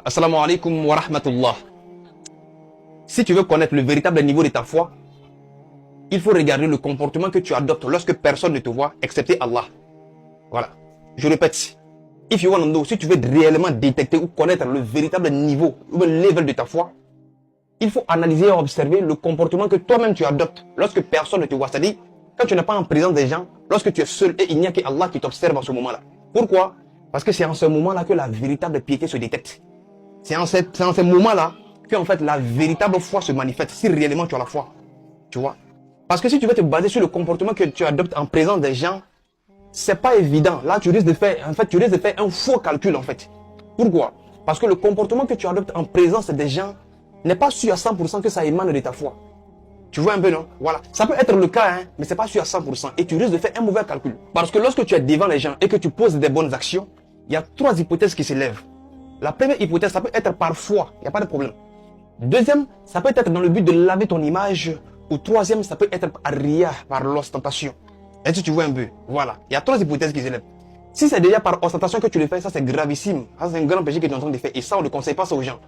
Assalamu alaikum wa rahmatullah. Si tu veux connaître le véritable niveau de ta foi, il faut regarder le comportement que tu adoptes lorsque personne ne te voit, excepté Allah. Voilà. Je répète. If you want to know, si tu veux réellement détecter ou connaître le véritable niveau ou le level de ta foi, il faut analyser et observer le comportement que toi-même tu adoptes lorsque personne ne te voit. C'est-à-dire, quand tu n'es pas en présence des gens, lorsque tu es seul et il n'y a qu'Allah qui t'observe en ce moment-là. Pourquoi? Parce que c'est en ce moment-là que la véritable piété se détecte. C'est en ce moment-là que en fait la véritable foi se manifeste, si réellement tu as la foi. Tu vois? Parce que si tu veux te baser sur le comportement que tu adoptes en présence des gens, c'est pas évident. Là, tu risques de faire un faux calcul en fait. Pourquoi? Parce que le comportement que tu adoptes en présence des gens n'est pas sûr à 100% que ça émane de ta foi. Tu vois un peu, non? Voilà. Ça peut être le cas, hein, mais c'est pas sûr à 100%. Et tu risques de faire un mauvais calcul. Parce que lorsque tu es devant les gens et que tu poses des bonnes actions, il y a trois hypothèses qui s'élèvent. La première hypothèse, ça peut être par foi, il n'y a pas de problème. Deuxième, ça peut être dans le but de laver ton image. Ou troisième, ça peut être par ria, par l'ostentation. Est-ce que tu vois un peu? Voilà. Il y a trois hypothèses qui s'élèvent. Si c'est déjà par ostentation que tu le fais, ça c'est gravissime. Ça c'est un grand péché que tu es en train de faire. Et ça, on ne conseille pas ça aux gens.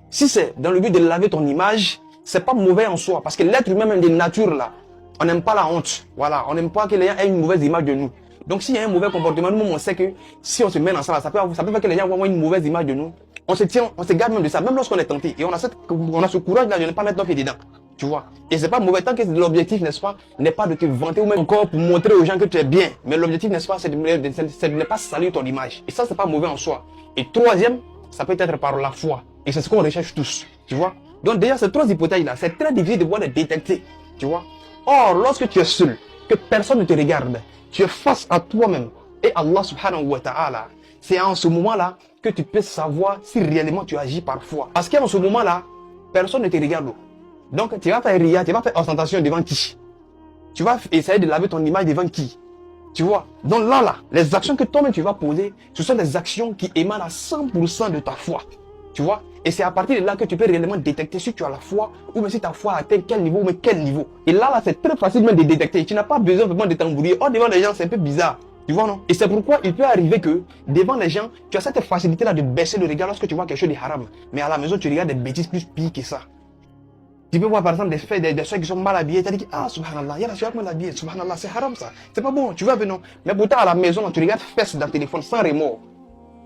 Si c'est dans le but de laver ton image, c'est pas mauvais en soi. Parce que l'être humain, même de nature, là, on n'aime pas la honte. Voilà. On n'aime pas que les gens aient une mauvaise image de nous. Donc s'il y a un mauvais comportement, nous on sait que si on se met dans ça, ça peut faire que les gens voient une mauvaise image de nous. On se garde même de ça, même lorsqu'on est tenté. Et on a ce courage-là de ne pas mettre nos pieds dedans. Tu vois. Et c'est pas mauvais tant que l'objectif, n'est-ce pas, n'est pas de te vanter ou même encore pour montrer aux gens que tu es bien. Mais l'objectif, n'est-ce pas, c'est de ne pas salir ton image. Et ça, c'est pas mauvais en soi. Et troisième, ça peut être par la foi. Et c'est ce qu'on recherche tous. Tu vois. Donc déjà, ces trois hypothèses-là, c'est très difficile de pouvoir les détecter. Tu vois. Or, lorsque tu es seul, que personne ne te regarde, tu es face à toi-même et Allah subhanahu wa ta'ala. C'est en ce moment-là que tu peux savoir si réellement tu agis par foi. Parce qu'en ce moment-là, personne ne te regarde. Donc tu vas faire ria, tu vas faire ostentation devant qui? Tu vas essayer de laver ton image devant qui? Tu vois? Donc là, les actions que toi-même tu vas poser, ce sont des actions qui émanent à 100% de ta foi. Tu vois? Et c'est à partir de là que tu peux réellement détecter si tu as la foi ou même si ta foi atteint quel niveau, mais quel niveau. Et là, c'est très facile même de détecter. Tu n'as pas besoin vraiment de t'embrouiller. Or, devant les gens, c'est un peu bizarre. Tu vois, non? Et c'est pourquoi il peut arriver que, devant les gens, tu as cette facilité-là de baisser le regard lorsque tu vois quelque chose de haram. Mais à la maison, tu regardes des bêtises plus pires que ça. Tu peux voir par exemple des soeurs qui sont mal habillées. Tu as dit, ah, subhanallah, il y a la soeur mal habillée, subhanallah, c'est haram ça. C'est pas bon, tu vois, non? Mais pourtant, à la maison, tu regardes fesses dans le téléphone sans remords.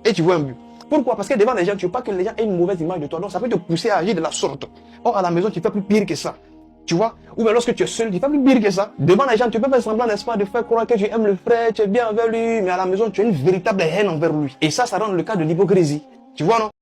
Et tu vois un but. Pourquoi? Parce que devant les gens, tu veux pas que les gens aient une mauvaise image de toi. Donc ça peut te pousser à agir de la sorte. Or, à la maison, tu fais plus pire que ça. Tu vois? Ou bien lorsque tu es seul, tu fais plus pire que ça. Devant les gens, tu peux faire semblant, n'est-ce pas, de faire croire que tu aimes le frère, tu es bien envers lui. Mais à la maison, tu as une véritable haine envers lui. Et ça rend le cas de l'hypocrisie. Tu vois, non?